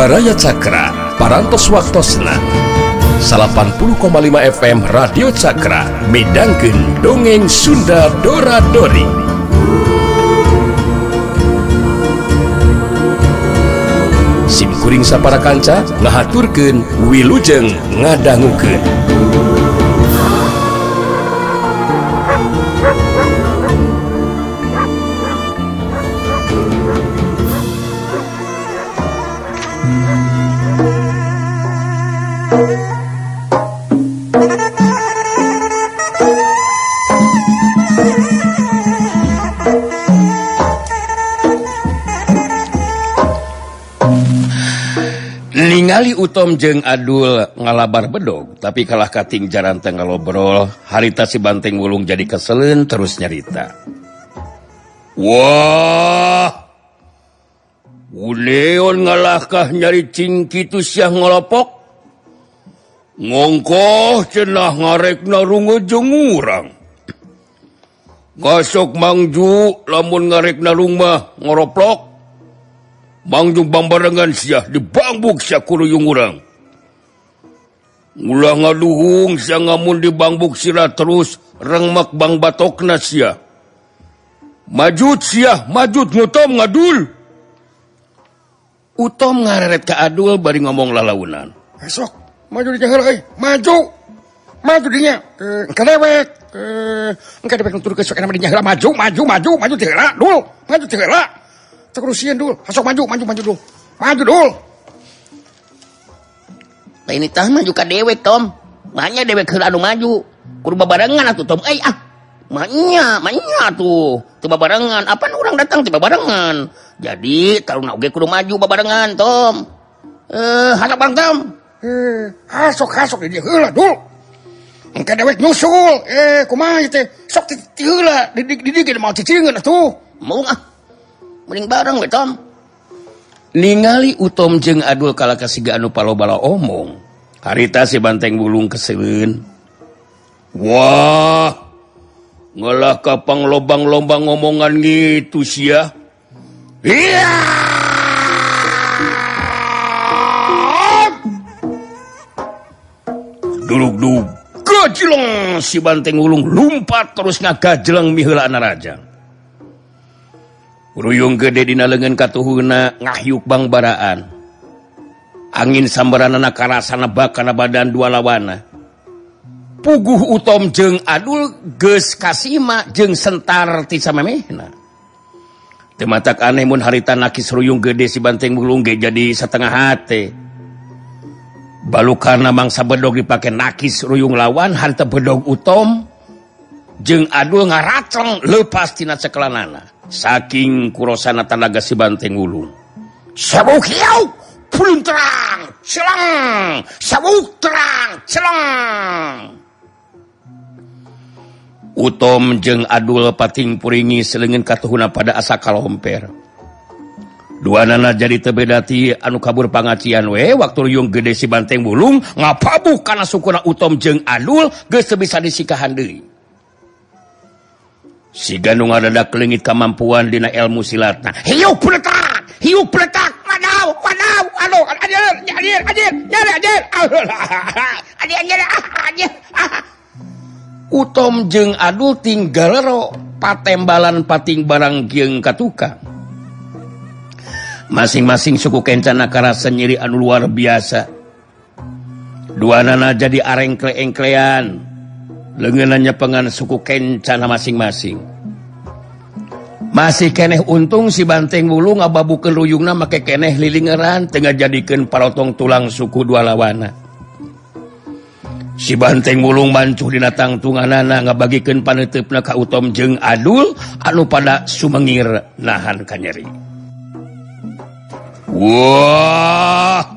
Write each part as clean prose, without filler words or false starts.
Baraya Cakra parantos waktosna 80,5 FM Radio Cakra midangkeun dongeng Sunda Dora-Dori. Sim kuring sapara kanca ngahaturkeun wilujeng ngadangukeun. Ningali Utom jeung Adul ngalabar bedog, tapi kalah kating jaran teu ngalobrol, harita si Banteng Wulung jadi keseleun terus nyarita. Wah, uleon ngalahkah nyari cing kitu siah ngelopok? Ngongkoh cenah ngarekna rungu jeung urang. Gasok mangju lamun ngarekna rumah ngoroplok. Mangjung bambarengan siah dibangbuk sia kuruyung urang. Ulah ngaduhung sia ngamun dibangbuk sira terus rengmek bang batokna sia. Majut sia, majut ngutom ngadul. Utom ngareret ka Adul bari ngomong lalaunan. Esok, maju di jaheula euy, maju. Maju dinya. Engke dewek. Engke dewek nutur ke sok kana di jaheula maju teh heula, Dul. Maju teh heula. Terusin dul, asok maju dul, maju dul. Nah ini tah maju ka dewek Tom, mahnya dewek heula anu maju, kudu babarengan atuh Tom. Mahnya tuh, teu babarengan. Apaan urang datang teu babarengan. Jadi taruna oge kudu maju babarengan Tom. Hasok Bang Tom. Hasok di dieu heula dul. Engke dewek nyusul, kumaha teh? Sok ti heula, di dieu mau cicingeun atuh. Mau mending bareng we Tom. Ningali Utom jeung Adul kala kasiga anu palobala omong, harita si Banteng Wulung keseleun. Wah, ngalah ka panglobang-lombang ngomongan gitu sia. Iya. Duluk-duluk gajleng si Banteng Wulung lumpat terus ngagajleng miheulaana rajang. Ruyung gede dina leungeun katuhuna ngahyuk bang baraan. Angin sambaranana karasana bakana badan dua lawana. Puguh Utom jeung Adul geus kasima jeung sentar ti samemehna. Teu matak aneh mun harita nakis ruyung gede si Banteng Wulung ge jadi satengah hate. Balukarna mangsa bedog dipake nakis ruyung lawan, harita bedog Utom jeung Adul ngaraceng leupas tina cekelanana. Saking kurosana tanaga si Banteng Wulung. Sabuk hiau, pulun terang, celang. Sabuk terang, celang. Utom jeung Adul pating puringi seleungeun katuhuna pada asa kalomper. Duanana jadi teu beda ti anu kabur pangacian we waktu ruyung gede si Banteng Wulung ngapabuk kana sukuna Utom jeung Adul geus teu bisa disikahan deui. Si Gandung ngadadak leungit kamampuan dina ilmu silatna. Hiuk peletak, wadaw, aduh, adir. Utom jeung Adul tinggal ro patembalan pating barang jeung katukang. Masing-masing suku kencana karasa nyeri anu luar biasa. Duanana jadi arengkle-engklean. Leungeunannya pengan suku kencana masing-masing. Masih keneh untung si Banteng Wulung ngababukeun ruyungna make keneh lilingeran teu ngajadikeun parotong tulang suku dua lawana. Si Banteng Wulung mancuh dina tangtunganana ngabagikeun paneteupna ka Utom jeung Adul anu pada sumengir nahan kanyeri. Wah,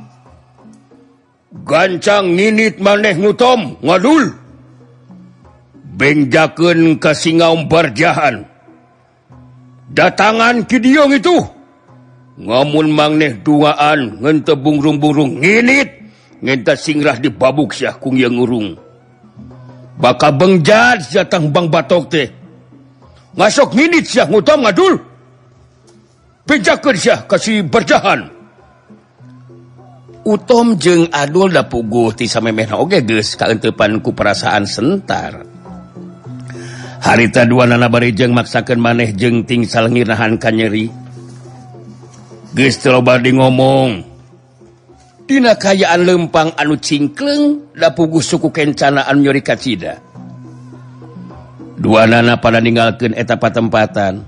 gancang nginit maneh ngutom ngadul. Bengjakeun ka singaum barjahan. Datangan ki diong itu. Ngamun mangneh duaan ngan teu bungrung-bungrung nginit ngenta singrah dibabuk sia kung yang ngurung. Baka bengjat jatang bang batok teh. Ngasok nginit sia ngutom ngadul. Penjakeun sia kasih barjahan. Utom jeung Adul da puguh ti samemehna oge geus kaentepan ku perasaan sentar. Harita duanana barejeng maksakeun maneh jeung ting salengir nahan ka nyeri. Geus teu loba di ngomong. Dina kayaan lempang anu cingkleng da puguh suku kencana anu nyori kacida. Duanana pada ninggalkeun eta patempatan.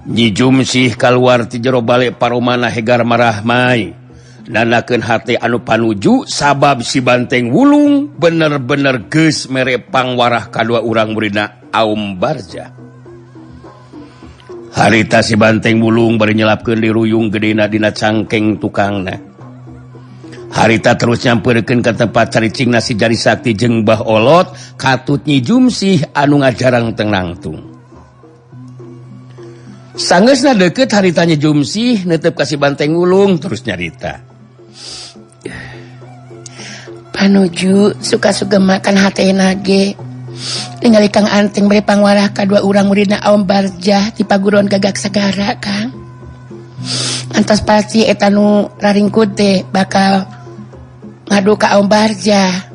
Nyi Jumsih kaluar ti jero bale paromana hegar marahmai. Nanakeun hate anu panuju sabab si Banteng Wulung bener-bener geus mere pangwarah kadua urang muridna Aum Barjah. Harita si Banteng Wulung bari nyelapkeun di ruyung gedena dina cangkeng tukangna. Harita terus nyampeurkeun ka tempat caricingna si Jari Sakti jeung Mbah Olot katut Nyi Jumsih anu ngajarang teng nangtung. Sanggeusna deukeut harita Nyi Jumsih neuteup ka si Banteng Wulung terus nyarita. Panuju suka-suka makan hatena ge ningali Kang Anteng beri pangwarah kadua urang muridna Aum Barjah ti paguruan Gagak Sagara Kang. Antos pasti eta nu raringkut teh bakal ngadu ka Aum Barjah.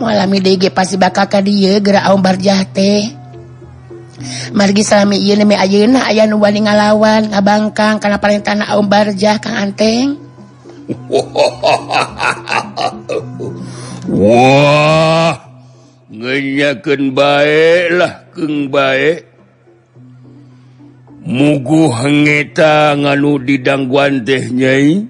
Moal lami deui ge pasti bakal ka dieu geura Aum Barjah teh. Margi salami ieu neme ayeuna aya nu wani ngalawan ngabangkang kana parentahna Aum Barjah Kang Anteng. Wah, ngenyakeun bae lah keung bae. Mugu hengeta nganu didangguan teh Nyai.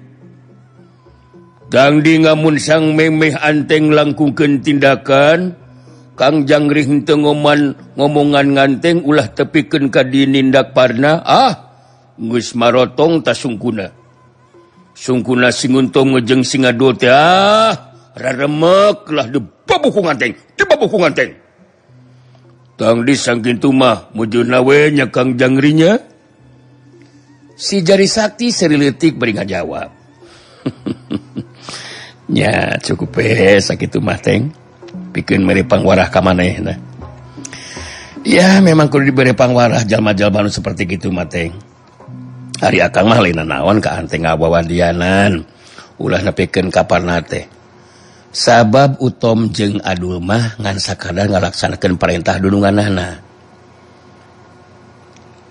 Dangdi ngamun sang memeh Anteng langkungkeun tindakan, Kang Jangrih henteu ngomongan nganteng ulah tepikeun ka di nindak parna. Geus marotong tasungkuna. Sungkuna singuntong ngejeng singadul teh raremek lah di babuku nganteng. Tang disangkin mah mujurna we nya Kang Jangrinya. Si Jari Sakti serilitik beri ngajawab. Nya cukup sakitu mah teng. Pikeun mere pangwarah ka manehna. Ya memang kudu diberi pangwarah jalma-jalma anu seperti kitu mah teng. Hari akang mah lain naon ka Anteng ngawawadianan ulah nepikeun kaparna teh. Sabab Utom jeung Adul mah ngan sakadar ngalaksanakeun parentah dununganana.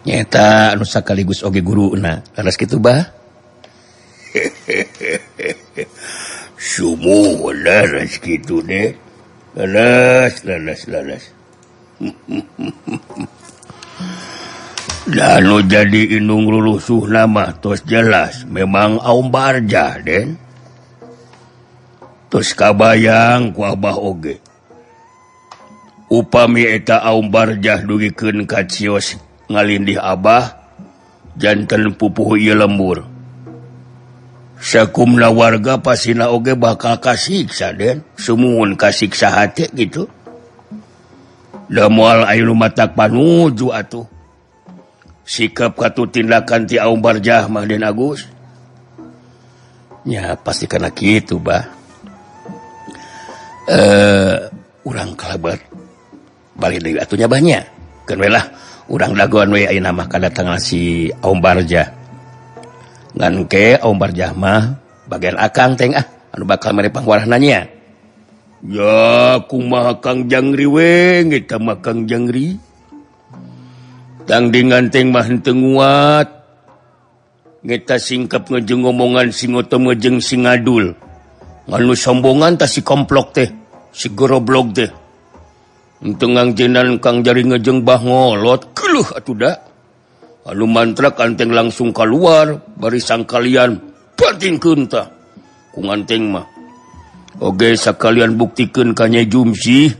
Nyata anu sakaligus oge guruna. Leres kitu bah? Sumuh leres kitu deh. Leres. Lalu jadi inung lulusuh nama tos jelas memang Aum Barjah den. Tos kabayang ku Abah oge. Upami eta Aum Barjah dugikeun ka cios ngalindih Abah janten pupuh ieu lembur. Sakumna warga pasina oge bakal kasiksa den, sumuhun kasiksa hate gitu. Da moal aya nu matak panuju atuh. Sikap katu tindakan ti Aum Barjah mah Den Agus. Ya pasti karena gitu bah. Urang kalabat balik deui atunya banyak. Keun we lah urang dagoan we ayeuna mah kadatangan si Aum Barjah. Ngan ke Aum Barjah mah bagian akang teng anu bakal mere pangwarahna nya. Ya kumaha Kang Jangri we ngeta mah Kang Jangri. Tang di nganteng mah henteu nguat. Ngeta singkap ngejeng ngomongan si Ngotom ngejeng si Ngadul. Nganu sombongan ta si komplok teh, si goroblog teh. Henteu ngangjenan Kang Jari ngejeng Bah Ngolot, keuluh atuh da. Anu mantrak Anteng langsung keluar, bari sang kalian batingkeun tah. Ku nganteng mah. Oge sakalian buktikeun ka Nyai Jumsih.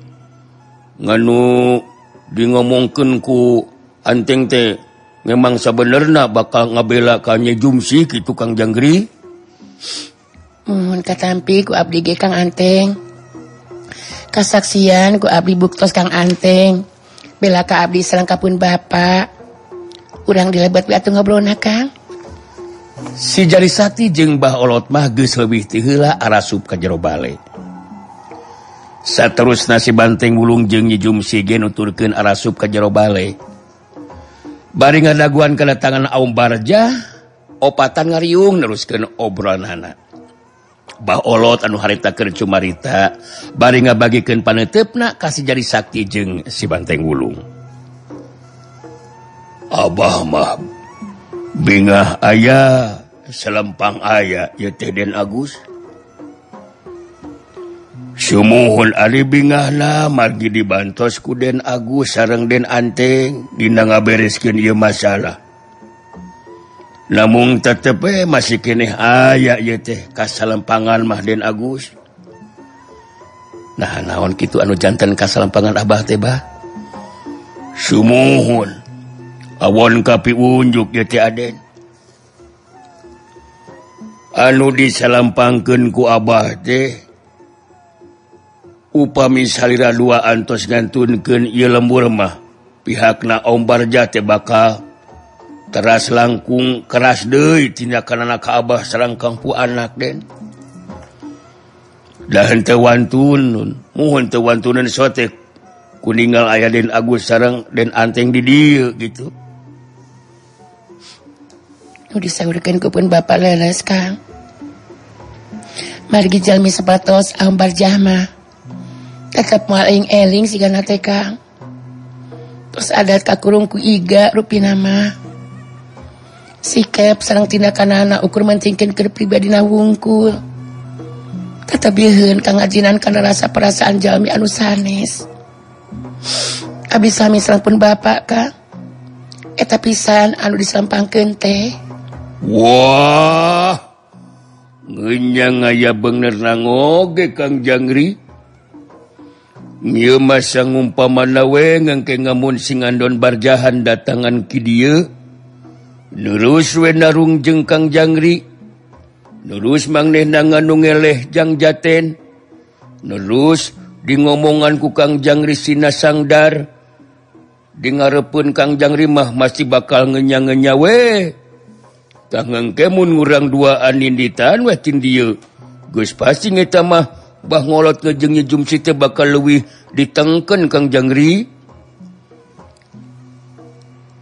Nganu di ngomongkeun ku Anteng teh memang sabenerna bakal ngabela ka Nyai Jumsih kitu Kang Jangri. Mun katampi ku abdi ge Kang Anteng. Kasaksian ku abdi buktos Kang Anteng. Bela ka abdi salengkapun Bapak. Urang dilebet we atuh ngobrolna Kang. Si Jari Sakti jeung Mbah Olot mah geus leuwih ti heula arasup ka jero bale. Saterusna si Banteng Wulung jeung Nyi Jumsih ge nuturkeun arasup ka jero bale. Bari ngadaguan kedatangan Aum Barjah, opatan ngariung neruskeun obrolanana. Baolot anu harita keur cumarita bari ngabagikeun paneutepna kasih jadi sakti jeung si Banteng Wulung. Abah mah bingah aya selempang aya ieu teh Den Agus. Sumuhun ari bingahna margi dibantos ku Den Agus sareng Den Anteng dina ngabereskeun ieu masalah. Namun tetep masih keneh aya ieu teh kasalempangan mah Den Agus. Nah naon kitu anu janten kasalempangan Abah teh bah? Sumuhun. Awon kapi unjuk ieu teh Aden. Anu disalampangkeun ku Abah teh upami salira dua antos ngantunkeun ieu lembur mah pihakna Om Barja teh bakal teras langkung keras deui tindakanna ka Abah sareng Kangpu anak Den. Da henteu wantun, muhun teu wantuneun sote kuningal aya Den Agus sareng Den Anteng di dieu gitu. Nu disaurkeun ku pun Bapak leres Kang. Margi jalmi sapatos Om Barjah mah tetep moal eling sigana teh Kang. Terus adat kakurung ku iga rupina mah sikap sareng tindakanana ukur mentingkeun keur pribadina wungkul. Tetep beuheun Kang ajinan kana rasa perasaan jalmi anu sanes. Abdi sami sareng pun Bapak Kang. Eta pisan anu disalampangkeun teh. Wah, ngenyang aya bener nangoge Kang Jangri. Ieu masa ngumpamana we ngangke ngamun singandon Barjahan datangan ki dieu. Nurus we narung jeung Kang Jangri. Nurus mangnehna nganu ngeleh Jang Jaten. Nurus di ngomongan ku Kang Jangri sina sangdar. Di ngarepeun Kang Jangri mah masih bakal ngenya-ngenya we. Tangang kemun ngurang duaan ninditan weh tin dieu. Geus pasti ngeta mah bah ngolot ngejeng Jumsi teh bakal leuwih ditengkeun Kang Jangri.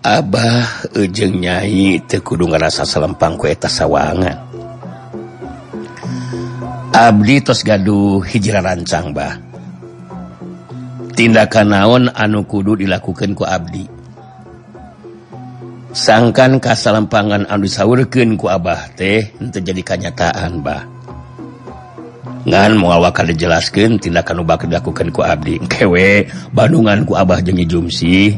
Abah jeung Nyai teu kudu ngarasa salempang ku eta sawangan. Abdi tos gaduh hiji rancang bah. Tindakan naon anu kudu dilakukeun ku abdi? Sangkan kasalempangan anu disaurkeun ku Abah teh henteu jadi kanyataan bah. Ngan moal wakar dijelaskeun tindakan nu bakal dilakukeun ku abdi kewe bandungan ku Abah jeung Jumsi.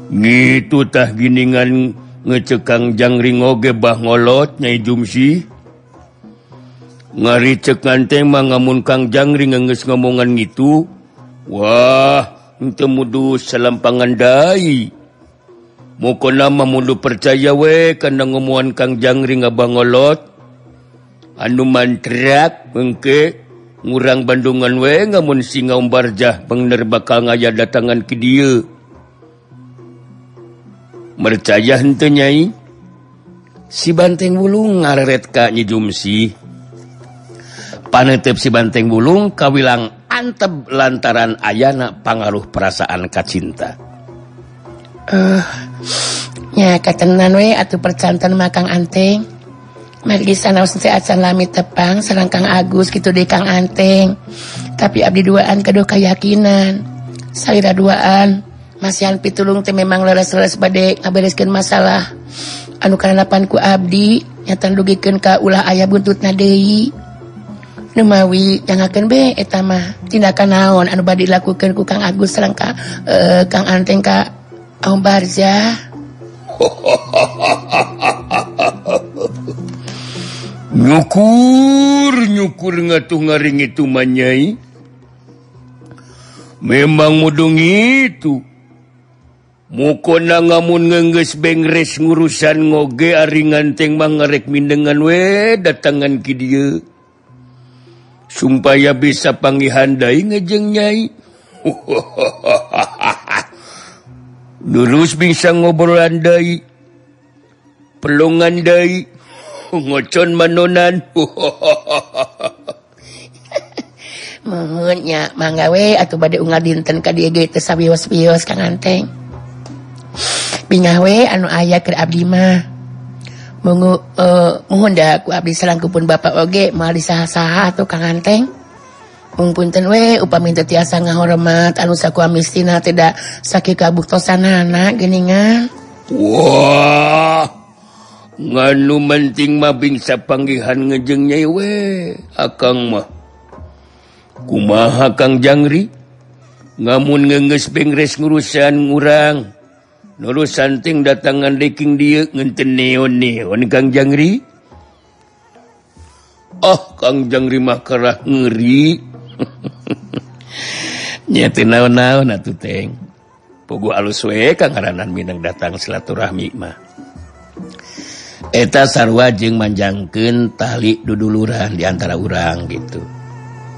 Gitu tah giningan ngecekang Jangri ngoge bah ngolot Nyai Jumsi. Ngaricek nganteng mah ngamun Kang Jangri ngeungeus ngomongan gitu. Wah, henteu mudu salempangan dayi. Mukona mah mundu percaya we kana ngomongan Kang Jangri ngabangolot. Anu mantrak engke ngurang bandungan we ngamun singa Om Barjah bener bakal ngaya datangan ke dieu. Mercaya henteu Nyai? Si Banteng Wulung ngareret ka Nyi Jumsi. Paneuteup si Banteng Wulung kawilang antep lantaran ayana pangaruh perasaan kacinta. Nya katenan we atuh percantan mah Kang Anteng. Margi sanaos teh acan lami tepang sareng Kang Agus kitu deui Kang Anteng. Tapi abdi duaan kaduh kayakinan. Salira duaan masihan pitulung teh memang leres-leres bade ngabereskeun masalah anu karanapan ku abdi nyatan dugikeun ka ulah aya buntutna deui. Nu mawi jangakeun be eta mah tindakan naon anu bade dilakukeun ku Kang Agus sareng Kang Anteng ka Om Barjah. Nyukur ngatuh ngaring itu Nyai. Memang mudung itu. Mukona ngamun ngeunggeus bengres ngurusan ngoge ari nganteng mah ngarek mindengan we datangan ki dieu. Sumpaya bisa panggihandai ngejeng Nyai. Lurus bisa ngobrolan dai, pelongan dai, ngocon manonan. Mohon nya mangga we atuh bade unggal dinten ka dieu ge teu sabios-bios Kang Anteng. Bingah we anu aya keur abdi mah. Mohon dah aku abdi salangkupun bapak oge mal disaha-saha atuh Kang Anteng. Punten we upami teu tiasa ngahormat anu sakuamistina tidak sakit kabuktosanana geuningan. Wah, nganu menting mah bingsa panggihan ngejeng nyai we akang mah. Kumaha Kang Jangri? Ngamun ngeungeus bengres ngurusan ngurang. Nurusan ting datangan deking dieu ngenten neon-neon Kang Jangri. Kang Jangri mah kerah ngeri. Nya teu naon-naon atuh teng. Pugu alus we Kang ngaranan minang datang silaturahmi mah. Eta sarua jeung manjangkeun tali duduluran di antara urang gitu.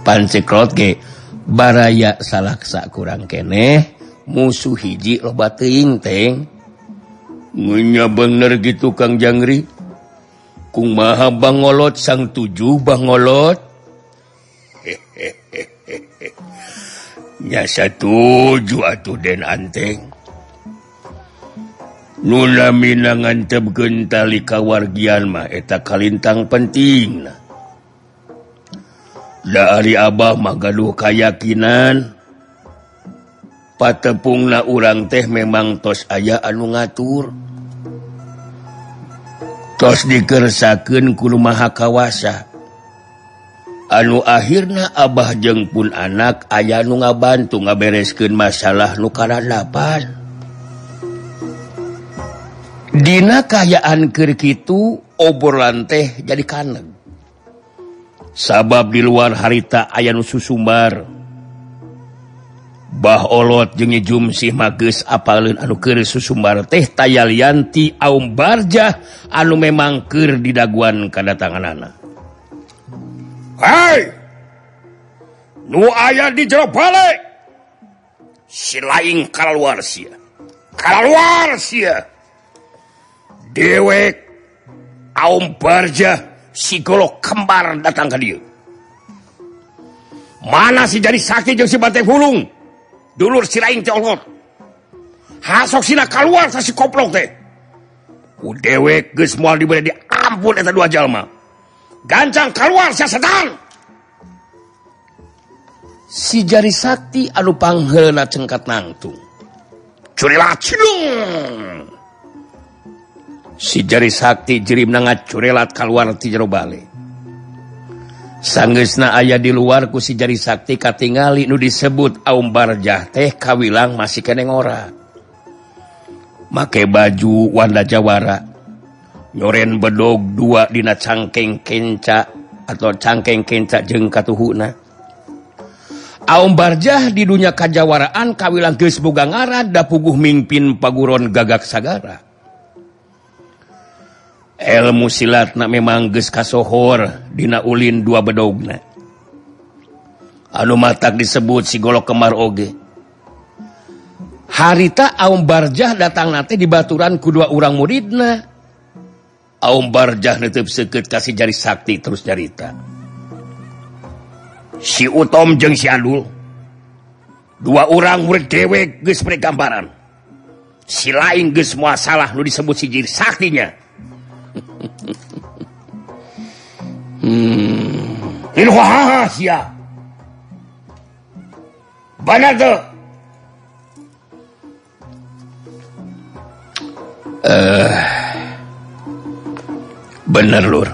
Pancekrot ge baraya salaksa kurang keneh. Musuh hiji loba teuing teng. Nya bener gitu Kang Jangri. Kumaha bangolot sang tujuh bangolot. Nya satuju atuh Den Anteng. Nu lamina ngantepkeun tali kawargian mah eta kalintang pentingna. Da ari Abah mah gaduh kayakinan patepungna urang teh memang tos aya anu ngatur. Tos dikersakeun ku Maha Kawasa. Anu akhirna Abah jeung pun anak aya nu ngabantu ngabereskeun masalah nu karadapan. Dina kayaan keur kitu obrolan teh jadi kaneg. Sabab di luar harita aya nu susumbar. Bah Olot jeung Nyi Jumsih mah geus apaleun anu keur susumbar teh tayalian ti Aum Barjah anu memang keur didaguan kadatanganana. Hai! Nu aya di jero bale. Si laing kalaluar sia. Kalaluar sia. Dewek Aum Barjah si golok kembar datang ka dieu. Mana si Jadi Sakti jeung si Banteng Hulung? Dulur si laing teh Olot. Hasok sina kaluar sa si koplok teh. Ku dewek geus moal dibere diampun eta dua jalma. Gancang kaluar sia setan. Si Jari Sakti anu pangheulna cengkat nangtung. Curela cidung. Si Jari Sakti jerimna ngacurelat kaluar ti jero bale. Sanggeusna aya di luar ku si Jari Sakti katingali nu disebut Aum Barjah teh kawilang masih keneh ngora. Make baju wanda jawara. Nyoren bedog dua dina cangkeng kenca atau cangkeng kenca jeung katuhuna. Aum Barjah di dunya kajawaraan kawilang geus boga ngaran da puguh mingpin paguron Gagak Sagara. Ilmu silatna memang geus kasohor dina ulin dua bedogna. Anu matak disebut si golok kembar oge. Harita Aum Barjah datang nate di baturan ku dua urang muridna. Aum Barjah netep seukeut ka si Jari Sakti terus carita. Si Utom jeung si Adul. Dua urang murid dewek geus mere gambaran. Si lain geus moal salah nu disebut si Jari Saktinya. Ini rahasia. Benar tuh. Bener Lur.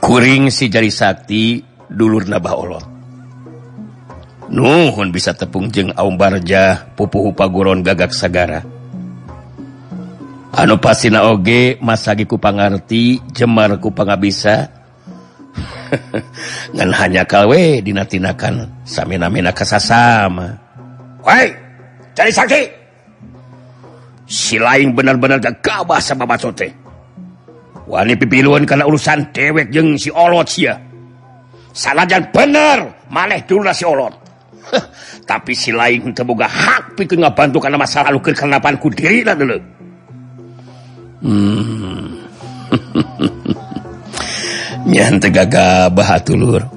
Kuring si Jari Sakti dulur Nabah Olot. Nuhun bisa tepung jeung Aum Barjah pupuhu paguron Gagak Sagara. Anu pasina oge masagi ku pangarti jemar ku pangabisa. Ngan hanya kawe dinatinakan samina-mina kasasama. Woi, Jari Sakti. Si lain benar-benar gagabah sama bacote. Wani pipiluan karena urusan dewek jeung si Olot sia. Sanajan bener maneh dulu si Olot. Tapi si lain teu boga hak pikeun ngabantu kana masalah anu keur kenapan ku dirina deuleu. Nyan teu gagabah atuh Lur.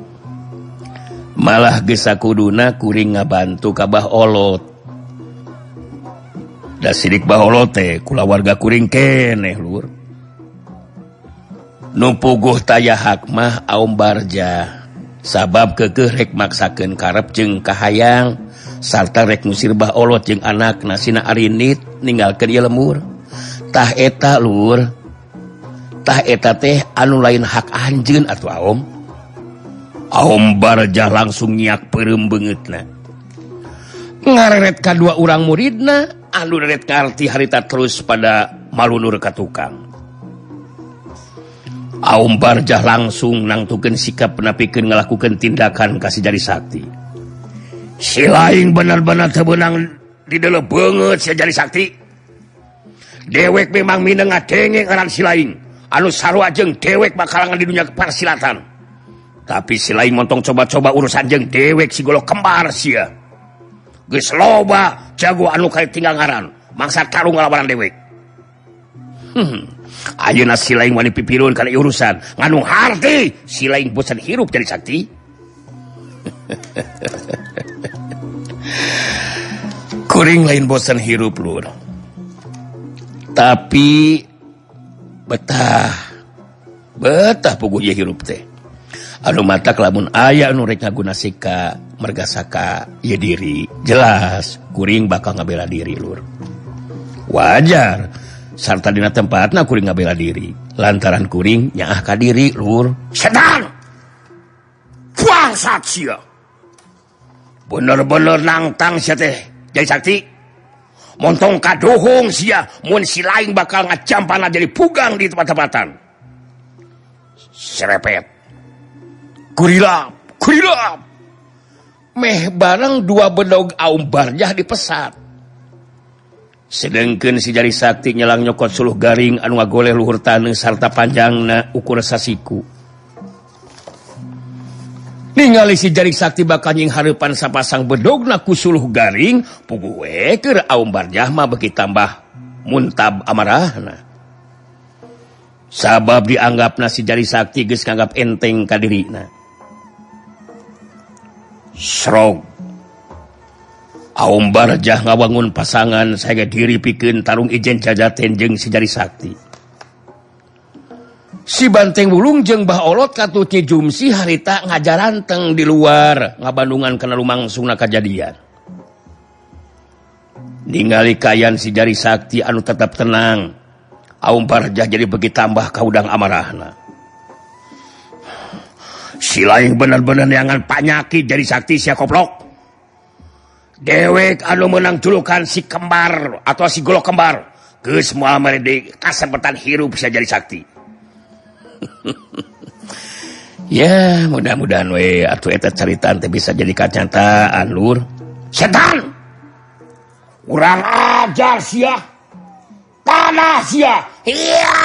Malah geus sakuduna kuring ngabantu ka Bah Olot. Da sidik Bah Olot teh kulawarga kuring keneh Lur. nu puguh taya hakmah Aum Barja sabab kegerek maksakeun karep jeung kahayang sarta rek ngusir Bah Olot jeung anak nasina Arinit ninggalkeun ieu lemur. Tah eta lur, tah eta teh anu lain hak anjeun atuh Aum. Aum Barja langsung nyiak peureum beungeutna. Ngareret ka dua urang muridna anu reret ngarti harita terus pada malunur ka tukang. Aum Barjah langsung nangtukeun sikap napikeun ngalakukeun tindakan ka si Jari Sakti. Si laing benar-benar teu beunang dideuleuh beungeut si Jari Sakti. Dewek memang mineng ngadenge ngaran si laing anu sarua jeung dewek bakalangan di dunia persilatan. Tapi si laing montong coba-coba urusan jeung dewek si golok kembar sia. Geus loba jago anu kae tinggal ngaran mangsa tarung ngalawan dewek. Ayeuna si laing wani pipireun kana urusan nganu harti si laing bosan hirup Jari Sakti. Kuring lain bosan hirup lur. Tapi betah puguh ieu hirup teh. Anu matak lamun aya anu rek ngaguna sika mergasaka ieu diri, jelas kuring bakal ngabela diri lur. Wajar sarta dina tempatna kuring ngabela diri lantaran kuring nyaah ka diri lur. Setan bangsat sia bener-bener nangtang sia teh Jari Sakti montong kadohong sia mun si laing bakal ngacampana jadi pugang di tempat-tempatan. Serepet kurilap meh bareng dua bedog Aum Barjah di pesat. Sedengkeun si Jari Sakti nyelang nyokot suluh garing anu ngagoleh luhur taneuh sarta panjangna ukur sasiku. Ningali si Jari Sakti bakal nying hareupan sapasang bedogna ku suluh garing, puguh we keur Aum Barjah mah beuki tambah muntab amarahna. Sabab dianggapna si Jari Sakti geus nganggap enteng ka dirina. Srog Aum Barjah ngawangun pasangan saya diri pikeun tarung ijen jajaten jeung si Jari Sakti. Si Banteng Wulung jeung Bah Olot katut Nyi Jumsi harita ngajaranteng di luar ngabandungan kana lumangsungna kajadian. Ningali kayan si Jari Sakti anu tetap tenang, Aum Barjah jadi beuki tambah kaudang amarahna. Si laing bener-bener neangan panyaki Jari Sakti sia koplok. Dewek anu menang julukan si kembar atau si golok kembar geus moal merede kasempetan hirup sia Jari Sakti. Ya mudah-mudahan we atuh eta carita teh bisa jadi kenyataan lur. Setan urang ajar sia tanah sia iya.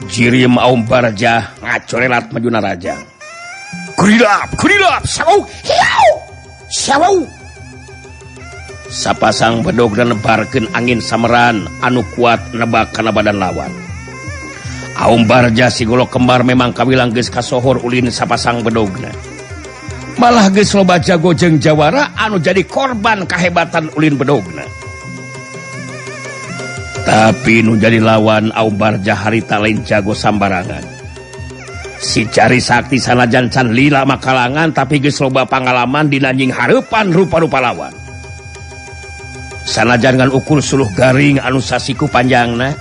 Jirim Aum Barjah ngacorelat majuna rajang. Kurilap, sawau. Sapasang bedogna nebarkeun angin sameran anu kuat nebak kana badan lawan. Aum Barjah si golok kembar memang kawilang geus kasohor ulin sapasang bedogna. Malah geus loba jago jeung jawara anu jadi korban kahebatan ulin bedogna. Tapi nu jadi lawan Aum Barjah harita lain jago sambarangan. Si Jari Sakti sanajan can lila makalangan tapi geus loba pangalaman dina nying hareupan rupa-rupa lawan. Sanajan ngan ukur suluh garing anu sasiku panjangna,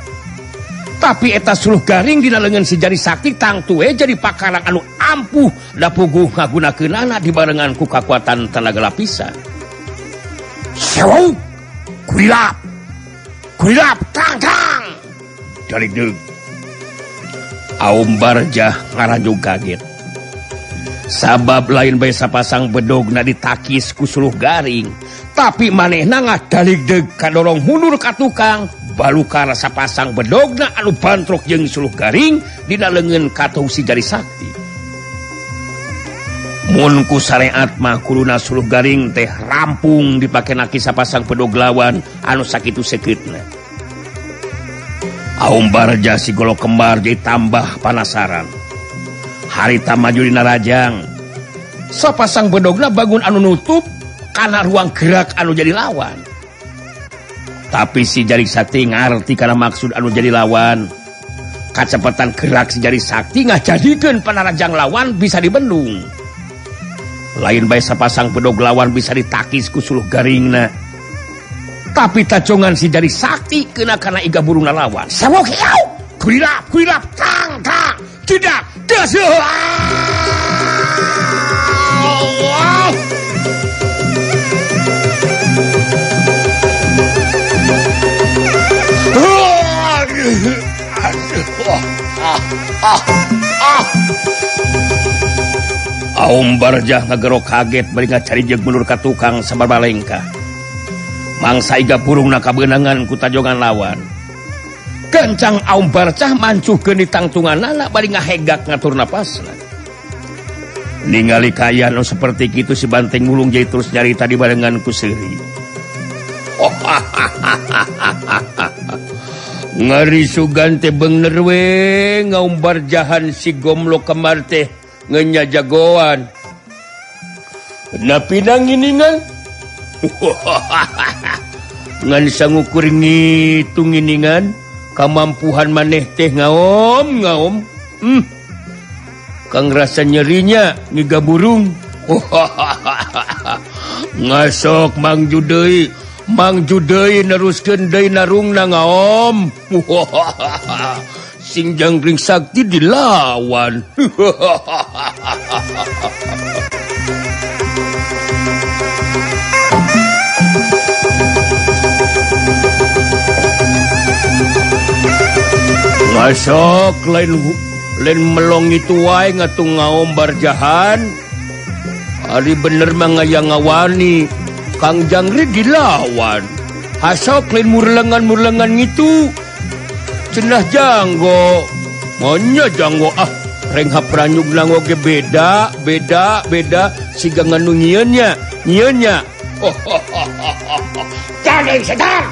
tapi eta suluh garing dina leungeun si Jari Sakti tangtu we jadi pakarang anu ampuh da puguh ngagunakeunana dibarengan ku kakuatan tenaga lapisan. Sewau kurilap tang dari deug Aum Barjah ngaranjung kaget. Sabab lain bae sapasang bedogna ditakis ku suluh garing, tapi manehna ngadaligdeug kadorong mundur ka tukang balukar sapasang bedogna anu bantrok jeung suluh garing dina leungeun katuh si Jari Sakti. Mun ku syariat mah kuluna suluh garing teh rampung dipake naki sapasang bedog lawan anu sakitu sekeutna. Aum Barjah si golok kembar jadi tambah penasaran. Harita maju dina rajang, sapasang bedogna bangun anu nutup karena ruang gerak anu jadi lawan. Tapi si Jari Sakti ngarti karena maksud anu jadi lawan. Kacepatan gerak si Jari Sakti ngajadikeun panarajang lawan bisa dibendung. Lain bae sapasang pedog lawan bisa ditakis ku suluh garingna. Tapi tajongan si Jari Sakti kena kana iga burungna lawan. Sawok hiau, kulilap, tang, tidak, dasuh. Aum Barjah ngagero kaget bari ngacari jeung mundur ka tukang sabarbalengka. Mangsa iga burungna kabeunangan ku tajongan lawan. Kencang Aum Barjah mancuhkeun di tangtunganna bari ngahegak ngatur napasna. Ningali kaayaan anu saperti kitu si banteng mulung jadi terus nyarita di barengan ku seuri. Ngari sugan teh bener we Ngaum Barjahan si gomlo kemar teh ngenya jagoan. Napi nanginingan? Ngan sangukur ngitung-nginingan kamampuhan maneh teh ngaom. Kang rasa nyerinya ngiga burung. Ngasok Mang Judei neruskeun deui narungna ngaom. Sing Jangkring Sakti dilawan. Ngasok lain melong itu wae ngatung Ngaom Barjahan. Ari bener mah ngayang ngawani Kang Jangri dilawan. Hasok lain murlengan gitu. Cenah Janggo. Monya Janggo reng hapranyugna oge beda. Siga nganu nyieunnya. Jadi sedar.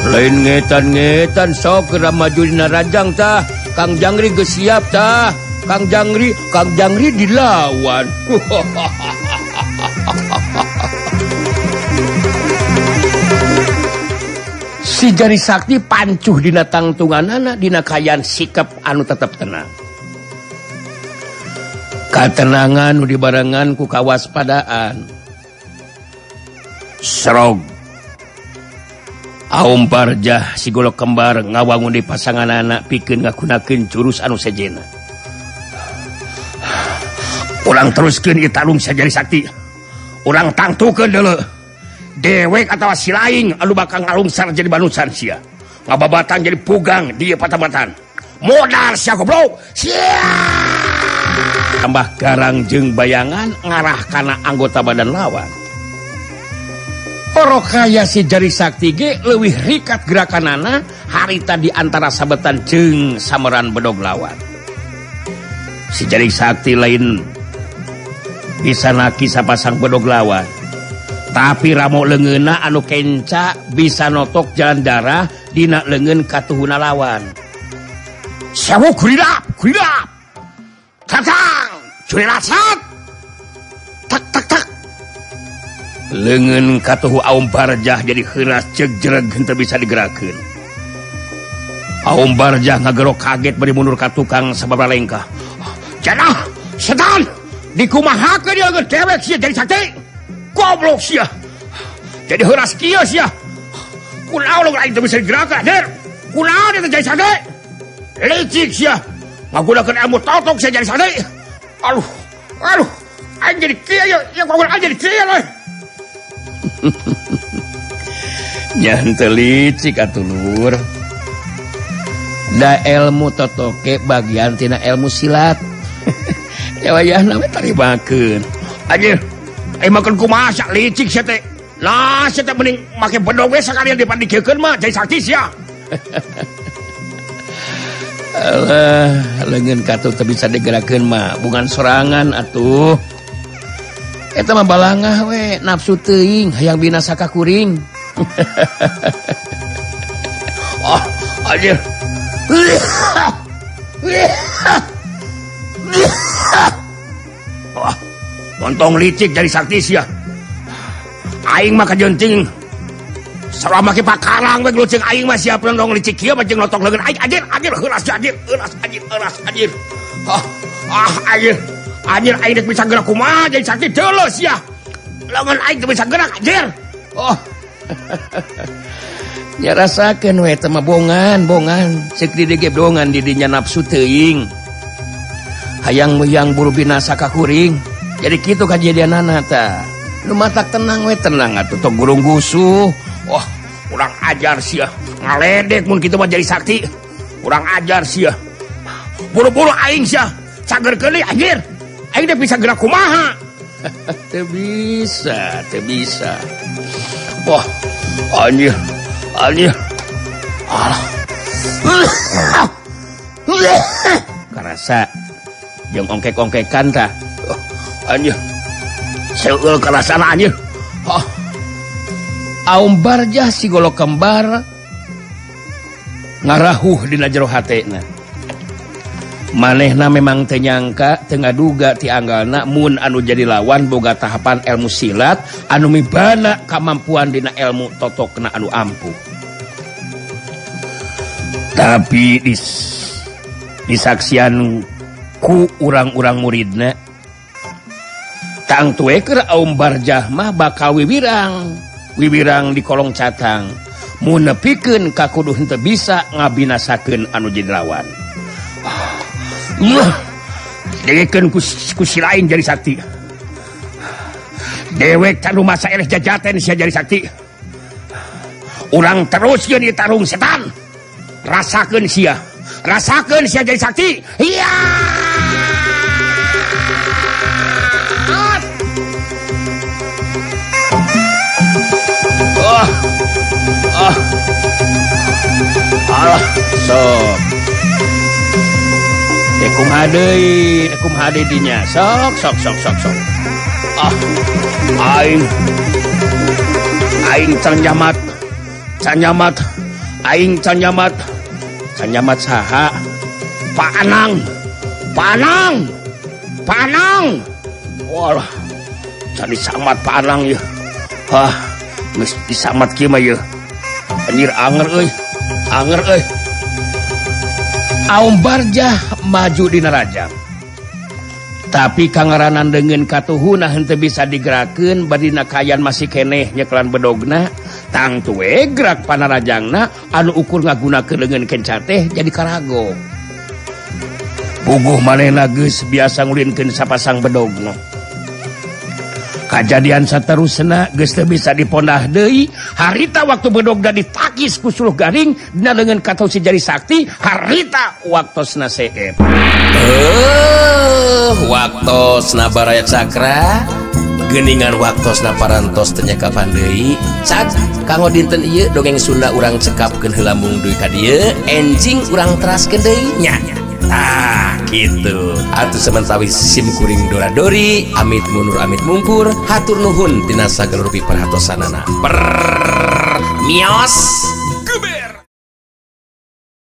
Lain ngetan sok kera maju dina rajang tah. Kang Jangri geus siap tah. Kang Jangri dilawan. Si Jari Sakti pancuh dina tangtunganana dina kayan sikap anu tetep tenang. Katenangan nu dibarengan ku kawaspadaan. Serog Aum Barjah si golok kembar ngawangun di pasangan anak pikeun ngagunakeun jurus anu sejena. Urang teruskeun ieu talung si Jari Sakti. Urang tangtukeun deuleu. Dewek atawa si laing anu bakal ngalungsar jadi banusan sia. Ngababatan jadi pugang di patamatan. Modal sia goblok. Sia. Tambah garang jeung bayangan ngarah kana anggota badan lawan. Orokaya si Jari Sakti ge leuwih rikat gerakanana harita di antara sabetan jeung sameran bedog lawan. Si Jari Sakti lain bisa naki sapasang bedog lawan. Tapi ramo leungeunna anu kenca bisa notok jalan darah dina leungeun katuhuna lawan. Sawu kurilap. Tatang, curilasat. Tak. Leungeun katuhu Aum Barjah jadi heuras ceug jereg henteu bisa digerakkeun. Aum Barjah ngagero kaget bari mundur ka tukang sababalengka. Janah, setan, dikumahakeun ieu geus dewek sia Jari Sakti. Goblok sia. Jadi heuras kieu sia. Kunaon lain teu bisa digerakkeun, Der? Kunaon eta Jari Sakti? Licik sia. Ngagunakeun ilmu totok sia Jari Sakti. Aduh. Aing jadi kieu ya kok aing jadi kieu we. Nya henteu licik atuh Lur. Da ilmu totoke bagian tina ilmu silat. Ya wayahna we tarimakeun. Anjir. Makan kumaha sak licik sia teh. Nah, sia teh mending make bedog we sakalian dipandikeun mah Jari Sakti sia. Alah, leungeun katuh teu bisa digerakkeun mah bungan sorangan atuh. Eta mah balangah we nafsu teuing hayang binasa ka kuring. Anjir. Montong licik Jari Sakti sia. Aing mah kajenting sarua make pakarang we lucing aing mah siap dong licik kieu mah jeung lotok leungeun aing anjir heulas anjir. Anjir aing teh bisa gerak kumaha jadi sakit teuleus ya. Leungeun aing teh bisa gerak anjir. Oh. Ya rasakeun we teh mah bongan. Ceuk di dege bongan di dinya nafsu teuing. Hayang meuyang buru binasa ka kuring. Jadi kitu kajadianana tah. Nu matak tenang we tenang atuh tok gurung gusuh. Wah, kurang ajar sia. Ngaledek mun kitu mah jadi sakti. Kurang ajar sia. Buru-buru aing sia. Sagerkeun deui anjir. Aing teh bisa gerak kumaha? Teu bisa. Wah, anjir. Alah. Karasa jeung ongkek-ongkekan tah. Anjir. Seueul karasana anjir. Aum Barjah si golok kembar ngarahuh dina jero hatena. Manehna memang teu nyangka, teu ngaduga ti anggalna mun anu jadi lawan boga tahapan ilmu silat anu mibana kamampuan dina ilmu totokna anu ampuh. Tapi disaksian ku urang-urang muridna tang tueker Aum Barjah mah bakal wiwirang di kolong catang mun nepikeun ka kudu henteu bisa ngabinasakeun anu jadi lawan. Degekeun ku si lain jadi sakti. Dewek tanu masa eleh jajaten sia jadi sakti. Urang terus ieu ditarung setan. Rasakeun sia jadi sakti. Iya. Alah, sok. Ekum hade dinya. Sok. Aing canyamat. Aing canyamat. Canyamat saha? Panang. Walah. Jadi samat panang ya. Geus disamat kieu mah ye. Anjir anger euy. Aum Barjah maju dina rajang. Tapi kangaranan dengan katuhuna henteu bisa digerakkeun badina kayan masih keneh nyekelan bedogna. Tang tuwe gerak panarajangna anu ukur ngagunakeun leungeun kenca teh jadi karago. Puguh manehna geus biasa ngulinkeun sapasang bedogna. Kajadian saterusna geus teu bisa dipondah deui. Harita waktu bedogna ditakis ku suluh garing dina leungeun katos si jari sakti, harita waktosna seep. Waktosna baraya cakra, geuningan waktosna parantos teu nya kapan deui. Cad kanggo dinten ieu dongeng Sunda urang cekapkeun heula mung deui ka dieu, enjing urang teraskeun deui nya. Tah kitu. Atuh sementawis sim kuring dora-dori, amit mundur amit mungkur, hatur nuhun tina sagala rupi perhatosanana. Mios.